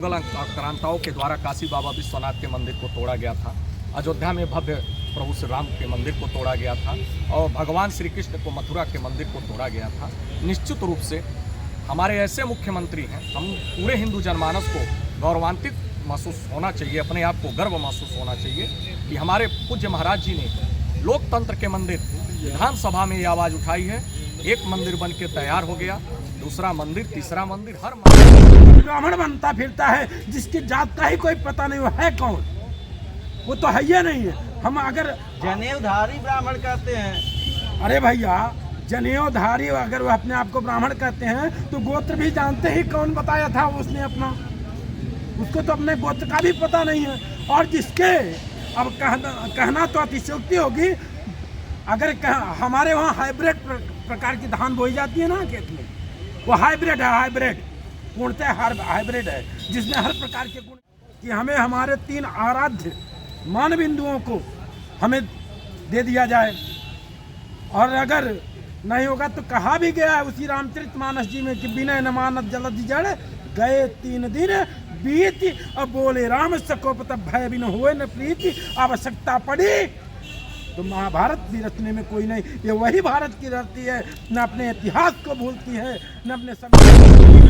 मुगल आक्रांताओं के द्वारा काशी बाबा विश्वनाथ के मंदिर को तोड़ा गया था। अयोध्या में भव्य प्रभु श्री राम के मंदिर को तोड़ा गया था और भगवान श्री कृष्ण को मथुरा के मंदिर को तोड़ा गया था। निश्चित रूप से हमारे ऐसे मुख्यमंत्री हैं, हम पूरे हिंदू जनमानस को गौरवान्वित महसूस होना चाहिए, अपने आप को गर्व महसूस होना चाहिए कि हमारे पूज्य महाराज जी ने लोकतंत्र के मंदिर विधानसभा में ये आवाज़ उठाई है। एक मंदिर बन के तैयार हो गया, दूसरा मंदिर, तीसरा मंदिर, हर ब्राह्मण बनता फिरता है जिसकी जात का ही कोई पता नहीं, वो है कौन, वो तो है ही नहीं है। हम अगर जनेऊधारी ब्राह्मण कहते हैं, अरे भैया जनेऊधारी अगर वो अपने आप को ब्राह्मण कहते हैं तो गोत्र भी जानते ही कौन बताया था उसने अपना, उसको तो अपने गोत्र का भी पता नहीं है। और जिसके अब कहना तो अतिशयोक्ति होगी, अगर हमारे वहाँ हाइब्रिड प्रकार की धान बोई जाती है ना खेत में, वो हाइब्रिड है, हाइब्रिड पूर्णतः हाइब्रिड है जिसमें हर प्रकार के गुण कि हमें हमारे 3 आराध्य मान बिंदुओं को हमें दे दिया जाए। और अगर नहीं होगा तो कहा भी गया है उसी रामचरितमानस जी में कि बिना न मानत जलधि जड़ गए 3 दिन बीत, अब बोले राम सकोप तब भय बिन हुए न प्रीति, आवश्यकता पड़ी तो महाभारत भी रचने में कोई नहीं। ये वही भारत की धरती है, न अपने इतिहास को भूलती है, न अपने सब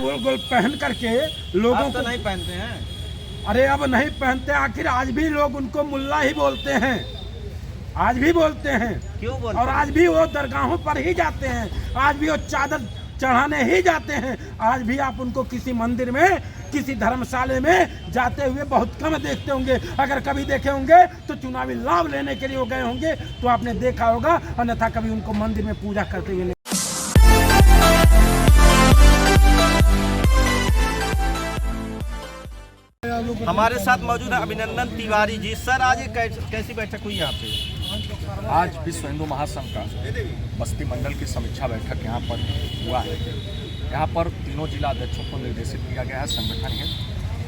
गोल गोल पहन करके लोगों को नहीं पहनते हैं। अरे अब नहीं पहनते, आखिर आज भी लोग उनको मुल्ला ही बोलते हैं, आज भी बोलते हैं। क्यों बोलते? और आज भी वो दरगाहों पर ही जाते हैं, आज भी वो चादर चढ़ाने ही जाते हैं। आज भी आप उनको किसी मंदिर में, किसी धर्मशाला में जाते हुए बहुत कम देखते होंगे। अगर कभी देखे होंगे तो चुनावी लाभ लेने के लिए वो गए होंगे तो आपने देखा होगा, अन्यथा कभी उनको मंदिर में पूजा करते हुए नहीं। हमारे साथ मौजूद है अभिनंदन तिवारी जी। सर आज कैसी बैठक हुई यहाँ पे? आज विश्व हिंदू महासंघ का बस्ती मंडल की समीक्षा बैठक यहाँ पर हुआ है। यहाँ पर तीनों जिला अध्यक्षों को निर्देशित किया गया है संगठन है,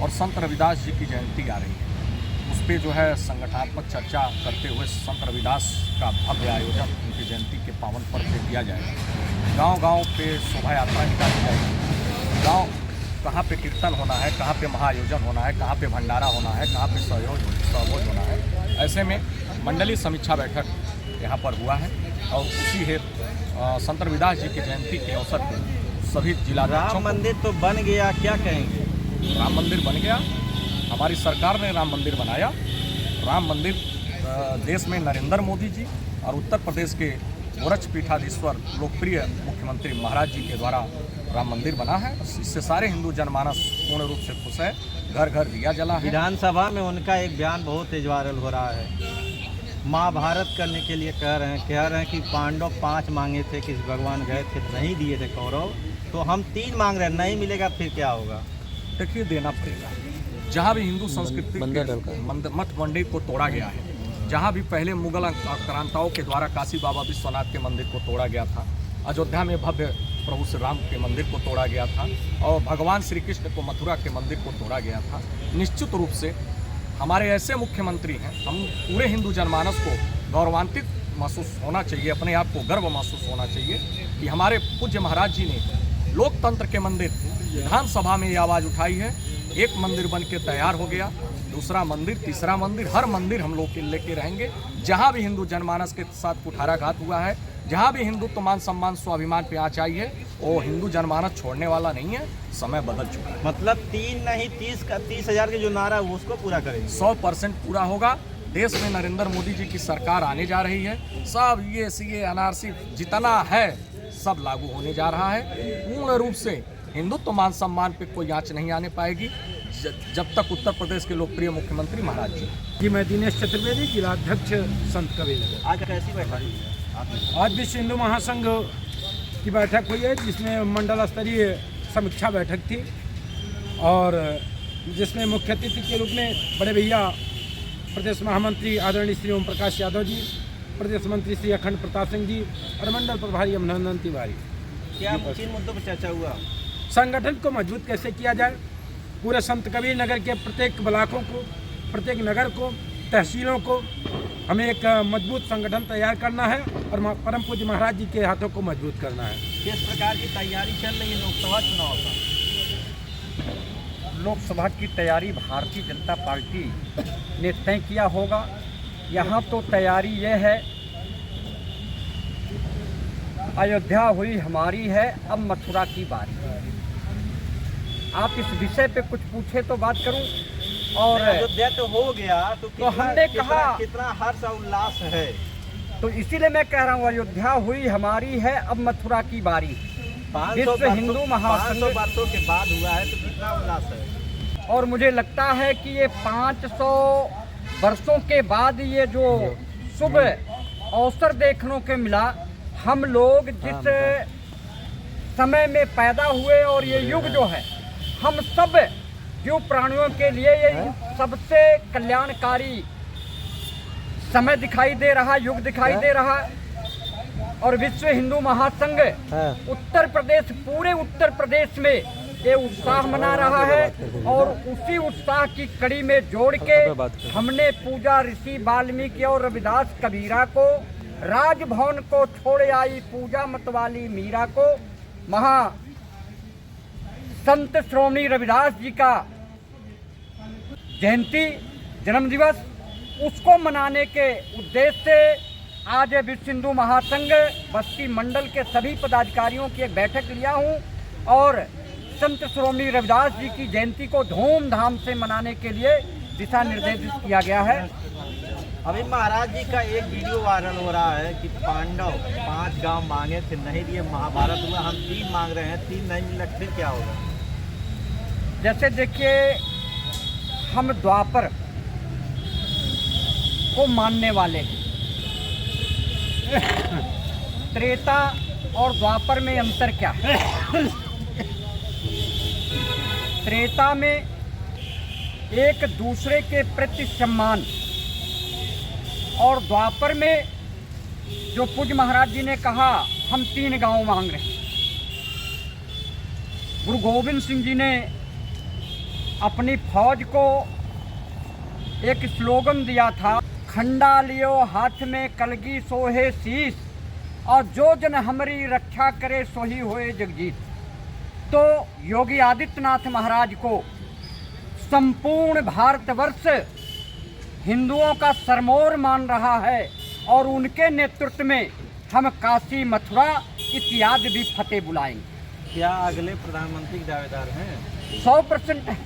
और संत रविदास जी की जयंती आ रही है, उस पर जो है संगठनात्मक चर्चा करते हुए संत रविदास का भव्य आयोजन उनकी जयंती के पावन पर्व पे किया जाएगा। गांव-गांव पे शोभा यात्रा निकाली जाएगी, गांव कहाँ पे कीर्तन होना है, कहाँ पे महाआयोजन होना है, कहाँ पे भंडारा होना है, कहाँ पे सहभोज होना है। ऐसे में मंडलीय समीक्षा बैठक यहाँ पर हुआ है और उसी हेतु संत रविदास जी की जयंती के अवसर पर सभी जिला राम मंदिर तो बन गया, क्या कहेंगे? राम मंदिर बन गया, हमारी सरकार ने राम मंदिर बनाया। राम मंदिर देश में नरेंद्र मोदी जी और उत्तर प्रदेश के गोरक्षपीठाधीश्वर लोकप्रिय मुख्यमंत्री महाराज जी के द्वारा राम मंदिर बना है। इससे सारे हिंदू जनमानस पूर्ण रूप से खुश है, घर घर दिया जला है। विधानसभा में उनका एक बयान बहुत तेज वायरल हो रहा है, महाभारत करने के लिए कह रहे हैं कि पांडव 5 मांगे थे कि भगवान गए थे नहीं दिए थे कौरव, तो हम 3 मांग रहे हैं, नहीं मिलेगा फिर क्या होगा? देखिए देना पड़ेगा। जहाँ भी हिंदू संस्कृति के मठ मंदिर को तोड़ा गया है, जहाँ भी पहले मुगल आक्रांताओं के द्वारा काशी बाबा विश्वनाथ के मंदिर को तोड़ा गया था, अयोध्या में भव्य प्रभु श्री राम के मंदिर को तोड़ा गया था और भगवान श्री कृष्ण को मथुरा के मंदिर को तोड़ा गया था। निश्चित रूप से हमारे ऐसे मुख्यमंत्री हैं, हम पूरे हिंदू जनमानस को गौरवान्वित महसूस होना चाहिए, अपने आप को गर्व महसूस होना चाहिए कि हमारे पूज्य महाराज जी ने लोकतंत्र के मंदिर विधानसभा में ये आवाज़ उठाई है। एक मंदिर बन के तैयार हो गया, दूसरा मंदिर, तीसरा मंदिर, हर मंदिर हम लोग लेके रहेंगे। जहाँ भी हिंदू जनमानस के साथ कुठाराघात हुआ है, जहाँ भी हिंदुत्व मान सम्मान स्वाभिमान पे आँच आई है, वो हिंदू जनमानस छोड़ने वाला नहीं है। समय बदल चुका है। मतलब 3 नहीं 30,000 के जो नारा है उसको पूरा करेंगे, 100% पूरा होगा। देश में नरेंद्र मोदी जी की सरकार आने जा रही है, सब ये सीए एनआरसी जितना है सब लागू होने जा रहा है। पूर्ण रूप से हिंदुत्व मान सम्मान पे कोई आँच नहीं आने पाएगी जब तक उत्तर प्रदेश के लोकप्रिय मुख्यमंत्री महाराज जी। मैं दिनेश चतुर्वेदी, जिलाध्यक्ष संत कबीरनगर। आज कैसी बैठक हुई है? आज विश्व हिंदू महासंघ की बैठक हुई है जिसमें मंडल स्तरीय समीक्षा बैठक थी और जिसमें मुख्य अतिथि के रूप में बड़े भैया प्रदेश महामंत्री आदरणीय श्री ओम प्रकाश यादव जी, प्रदेश मंत्री श्री अखंड प्रताप सिंह जी और मंडल प्रभारी अभिनंदन तिवारी। क्या किन मुद्दों पर चर्चा हुआ? संगठन को मजबूत कैसे किया जाए, पूरे संत कबीर नगर के प्रत्येक ब्लॉकों को, प्रत्येक नगर को, तहसीलों को हमें एक मजबूत संगठन तैयार करना है और परम पूज्य महाराज जी के हाथों को मजबूत करना है। किस प्रकार की तैयारी चल रही है लोकसभा चुनाव का? लोकसभा की तैयारी भारतीय जनता पार्टी ने तय किया होगा। यहाँ तो तैयारी ये है, अयोध्या हुई हमारी है, अब मथुरा की बारी। आप इस विषय पे कुछ पूछे तो बात करूं। और अयोध्या तो हो गया, तो हमने कहा कितना हर्ष और उल्लास है। तो इसीलिए मैं कह रहा हूँ अयोध्या हुई हमारी है, अब मथुरा की बारी। 500 विश्व हिंदू महासंघ वर्षों के बाद हुआ है, तो कितना उल्लास है। और मुझे लगता है कि ये 500 वर्षों के बाद ये जो शुभ अवसर देखने को मिला, हम लोग जिस समय में पैदा हुए और ये युग जो है, हम सब जीव प्राणियों के लिए ये सबसे कल्याणकारी समय दिखाई दे रहा, युग दिखाई दे रहा। और विश्व हिंदू महासंघ उत्तर प्रदेश, पूरे उत्तर प्रदेश में ये उत्साह मना रहा है। और उसी उत्साह की कड़ी में जोड़ के हमने पूजा ऋषि वाल्मीकि और रविदास कबीरा को, राजभवन को छोड़ आई पूजा मतवाली मीरा को, महा संत श्रोमणी रविदास जी का जयंती जन्म दिवस, उसको मनाने के उद्देश्य से आज विश्व हिंदू महासंघ बस्ती मंडल के सभी पदाधिकारियों की एक बैठक लिया हूं और संत श्रोमणी रविदास जी की जयंती को धूमधाम से मनाने के लिए दिशा निर्देशित किया गया है। अभी महाराज जी का एक वीडियो वायरल हो रहा है कि पांडव 5 गांव मांगे थे, नहीं दिए, महाभारत हुआ, हम 3 मांग रहे हैं, 3 नहीं मिला, फिर क्या होगा? जैसे देखिए, हम द्वापर को मानने वाले हैं। त्रेता और द्वापर में अंतर क्या है? त्रेता में एक दूसरे के प्रति सम्मान, और द्वापर में जो पूज्य महाराज जी ने कहा हम 3 गांव मांग रहे हैं। गुरु गोविंद सिंह जी ने अपनी फौज को एक स्लोगन दिया था, खंडा लियो हाथ में कलगी सोहे शीस, और जो जन हमारी रक्षा करे सोही होए जगजीत। तो योगी आदित्यनाथ महाराज को संपूर्ण भारतवर्ष हिंदुओं का सरमौर मान रहा है, और उनके नेतृत्व में हम काशी मथुरा इत्यादि भी फतेह बुलाएंगे। क्या अगले प्रधानमंत्री के दावेदार हैं? 100% है।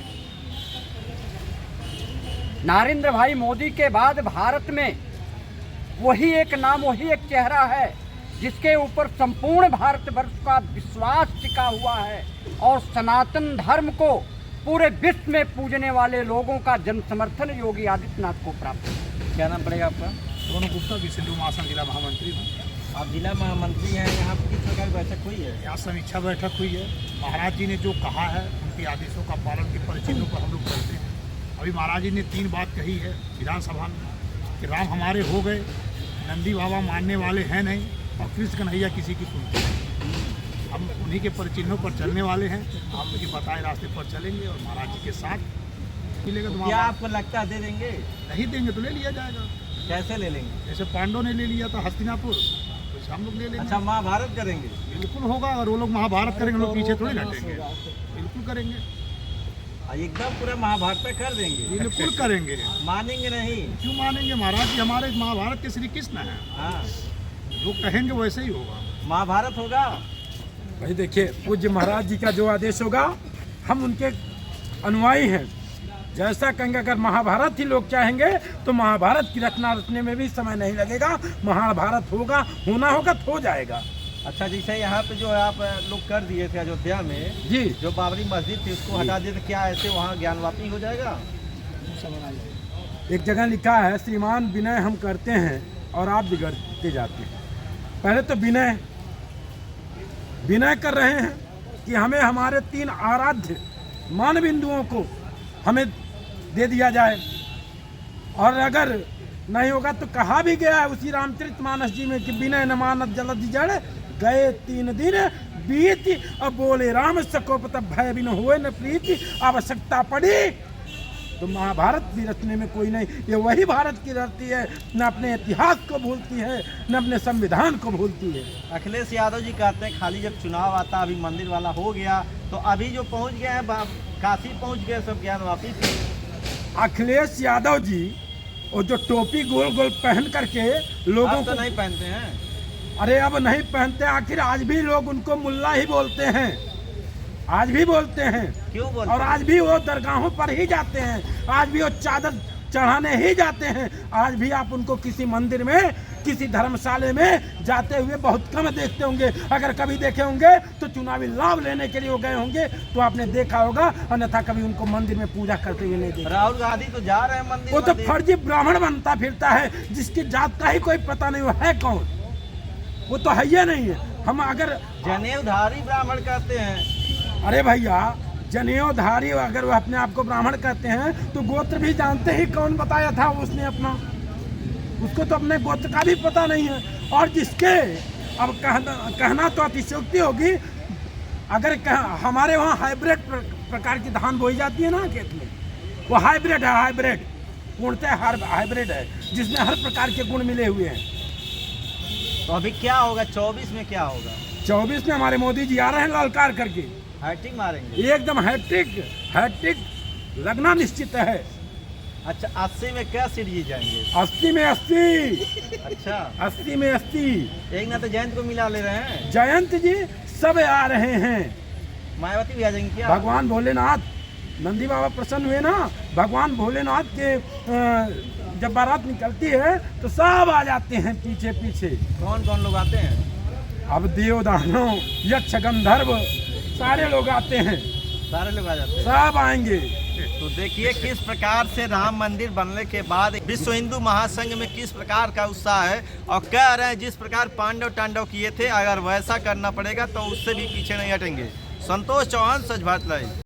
नरेंद्र भाई मोदी के बाद भारत में वही एक नाम, वही एक चेहरा है जिसके ऊपर संपूर्ण भारतवर्ष का विश्वास टिका हुआ है, और सनातन धर्म को पूरे विश्व में पूजने वाले लोगों का जन समर्थन योगी आदित्यनाथ को प्राप्त है। क्या नाम पड़ेगा आपका? दोनों गुप्ता, विश्व हिंदू महासंघ जिला महामंत्री हूँ। आप जिला महामंत्री हैं, यहाँ पर किस प्रकार बैठक हुई है? यहाँ समीक्षा बैठक हुई है। महाराज जी ने जो कहा है, उनके आदेशों का पालन के परिचितों पर हम लोग करते हैं। अभी महाराज जी ने 3 बात कही है विधानसभा में कि राम हमारे हो गए, नंदी बाबा मानने वाले हैं नहीं, और कृष्ण कन्हैया किसी की सुनते नहीं। हम उन्हीं के परिचिन्हों पर चलने वाले हैं, हम उनके बताए रास्ते पर चलेंगे और महाराज जी के साथ मिलेगा। तो क्या आपको लगता है दे देंगे? नहीं देंगे तो ले लिया जाएगा। कैसे ले लेंगे? जैसे पांडव ने ले लिया था हस्तिनापुर, तो हम लोग ले लेंगे। अच्छा, महाभारत करेंगे? बिल्कुल होगा, अगर वो लोग महाभारत करेंगे, लोग पीछे थोड़ी हटेंगे। बिल्कुल करेंगे, एकदम पूरा महाभारत पे कर देंगे। बिल्कुल करेंगे। मानेंगे नहीं? क्यों मानेंगे? महाराज जी हमारे महाभारत के श्री कृष्ण हैं। हाँ, जो कहेंगे वैसे ही होगा। महाभारत होगा। भाई देखिए, पूज्य महाराज जी का जो आदेश होगा हम उनके अनुयायी हैं। जैसा कहेंगे, अगर महाभारत ही लोग चाहेंगे तो महाभारत की रचने में भी समय नहीं लगेगा। महाभारत होगा, होना होगा तो हो जाएगा। अच्छा, जैसे यहाँ पे जो है आप लोग कर दिए थे अयोध्या में जी, जो बाबरी मस्जिद थी उसको हटा दिए, तो क्या ऐसे वहाँ ज्ञानवापी हो जाएगा? एक जगह लिखा है, श्रीमान विनय हम करते हैं और आप बिगड़ते जाते हैं। पहले तो विनय कर रहे हैं कि हमें हमारे 3 आराध्य मान बिंदुओं को हमें दे दिया जाए, और अगर नहीं होगा तो कहा भी गया है उसी रामचरितमानस जी में कि विनय न मानत जलधि जड़, गए 3 दिन बीत, अब बोले राम सकोप तब भय बिन हुए न प्रीति, आवश्यकता पड़ी तो महाभारत भी रचने में कोई नहीं। ये वही भारत की धरती है, न अपने इतिहास को भूलती है, न अपने संविधान को भूलती है। अखिलेश यादव जी कहते हैं खाली जब चुनाव आता, अभी मंदिर वाला हो गया, तो अभी जो पहुंच गए हैं काशी पहुंच गए, सब ज्ञान वापिस। अखिलेश यादव जी वो जो टोपी गोल गोल पहन करके लोगों अब तो को, नहीं पहनते हैं। अरे अब नहीं पहनते, आखिर आज भी लोग उनको मुल्ला ही बोलते हैं, आज भी बोलते हैं। क्यों बोलते और हैं? आज भी वो दरगाहों पर ही जाते हैं, आज भी वो चादर चढ़ाने ही जाते हैं। आज भी आप उनको किसी मंदिर में, किसी धर्मशाला में जाते हुए बहुत कम देखते होंगे। अगर कभी देखे होंगे तो चुनावी लाभ लेने के लिए वो गए होंगे तो आपने देखा होगा, अन्यथा कभी उनको मंदिर में पूजा करते हुए नहीं देखा। राहुल गांधी तो जा रहे हैं मंदिर। वो तो फर्जी ब्राह्मण बनता फिरता है, जिसकी जात का ही कोई पता नहीं, वो है कौन, वो तो है ही नहीं है। हम अगर जनेऊधारी ब्राह्मण कहते हैं। अरे भैया, जनेऊधारी अगर वो अपने आप को ब्राह्मण कहते हैं तो गोत्र भी जानते ही कौन बताया था उसने अपना, उसको तो अपने गोत्र का भी पता नहीं है। और जिसके अब कहना तो अतिशयोक्ति होगी, अगर हमारे वहाँ हाइब्रिड प्रकार की धान बोई जाती है ना खेत में, वो हाइब्रिड है, हाइब्रिड पूर्णतः हाइब्रिड है, जिसमें हर प्रकार के गुण मिले हुए हैं। तो अभी क्या होगा 24 में, क्या होगा? 24 में हमारे मोदी जी आ रहे हैं ललकार करके, हैट्रिक मारेंगे एकदम हैट्रिक लगना निश्चित है। अच्छा, 80 में क्या सीट जीत जाएंगे? 80 में 80, अच्छा, 80 में 80। एक ना तो जयंत को मिला ले रहे हैं। जयंत जी सब आ रहे हैं, मायावती भी आ जाएंगे क्या? भगवान भोलेनाथ, नंदी बाबा प्रसन्न हुए ना, भगवान भोलेनाथ के जब बारात निकलती है तो सब आ जाते हैं पीछे पीछे। कौन कौन लोग आते हैं? अब देव दानव यक्ष गंधर्व सारे लोग आते हैं, सारे लोग आ जाते हैं। सब आएंगे। तो देखिए किस प्रकार से राम मंदिर बनने के बाद विश्व हिंदू महासंघ में किस प्रकार का उत्साह है, और कह रहे हैं जिस प्रकार पांडव टांडव किए थे, अगर वैसा करना पड़ेगा तो उससे भी पीछे नहीं हटेंगे। संतोष चौहान, सच बात लाइव।